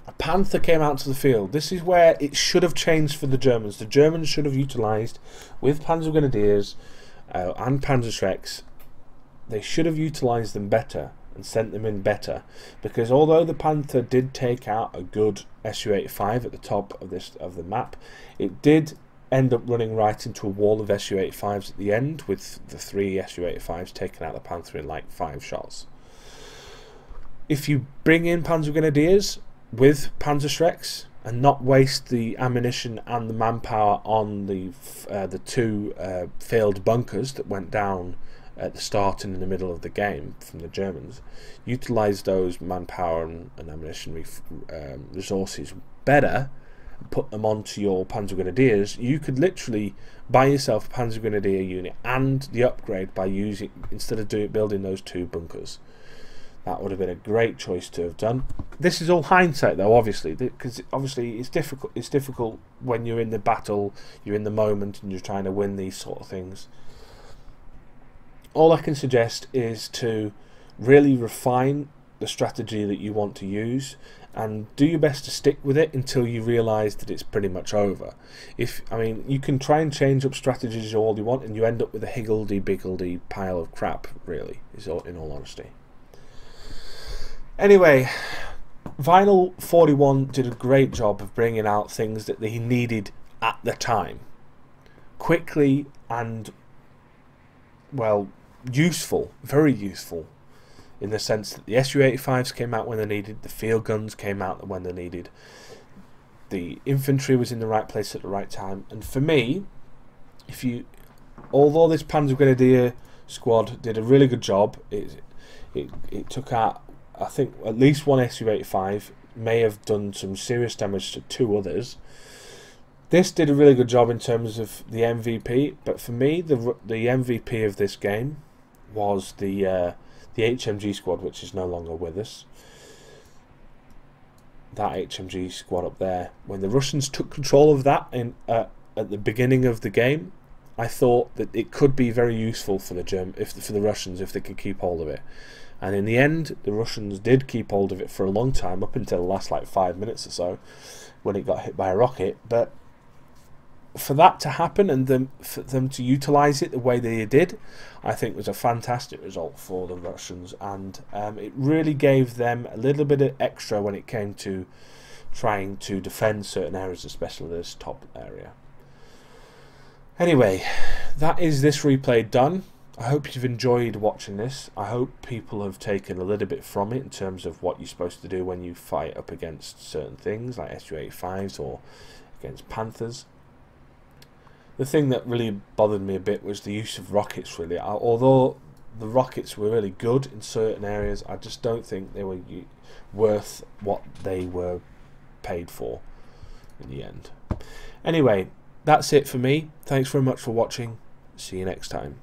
A Panther came out to the field. This is where it should have changed for the Germans. The Germans should have utilised, with Panzer Grenadiers and Panzerschrecks, they should have utilised them better and sent them in better, because although the Panther did take out a good Su-85 at the top of the map, it did end up running right into a wall of Su-85s at the end, with the 3 Su-85s taking out the Panther in like 5 shots. If you bring in Panzer Grenadiers with Panzerschrecks and not waste the ammunition and the manpower on the 2 failed bunkers that went down at the start and in the middle of the game from the Germans, utilise those manpower and ammunition resources better, put them onto your Panzer Grenadiers, you could literally buy yourself a Panzer Grenadier unit and the upgrade by using, instead of building those 2 bunkers. That would have been a great choice to have done. This is all hindsight though, obviously, because obviously it's difficult when you're in the battle, you're in the moment and you're trying to win these sort of things. All I can suggest is to really refine the strategy that you want to use and do your best to stick with it until you realise that it's pretty much over. I mean, you can try and change up strategies all you want and you end up with a higgledy-piggledy pile of crap, really, in all honesty. Anyway, Vinyl41 did a great job of bringing out things that they needed at the time. Quickly and, well, useful, very useful, in the sense that the Su-85s came out when they needed, the field guns came out when they needed, the infantry was in the right place at the right time. And for me, although this Panzer Grenadier squad did a really good job, it took out, I think, at least 1 Su-85, may have done some serious damage to 2 others. This did a really good job in terms of the MVP, but for me, the MVP of this game was the HMG squad, which is no longer with us. That HMG squad up there. When the Russians took control of that at the beginning of the game, I thought that it could be very useful for the Russians if they could keep hold of it. And in the end, the Russians did keep hold of it for a long time, up until the last like 5 minutes or so, when it got hit by a rocket. But for that to happen and for them to utilise it the way they did, I think was a fantastic result for the Russians, and it really gave them a little bit of extra when it came to trying to defend certain areas, especially this top area. Anyway, that is this replay done. I hope you've enjoyed watching this. I hope people have taken a little bit from it in terms of what you're supposed to do when you fight up against certain things like Su-85s or against Panthers. The thing that really bothered me a bit was the use of rockets, really. Although the rockets were really good in certain areas, I just don't think they were worth what they were paid for in the end. Anyway, that's it for me. Thanks very much for watching. See you next time.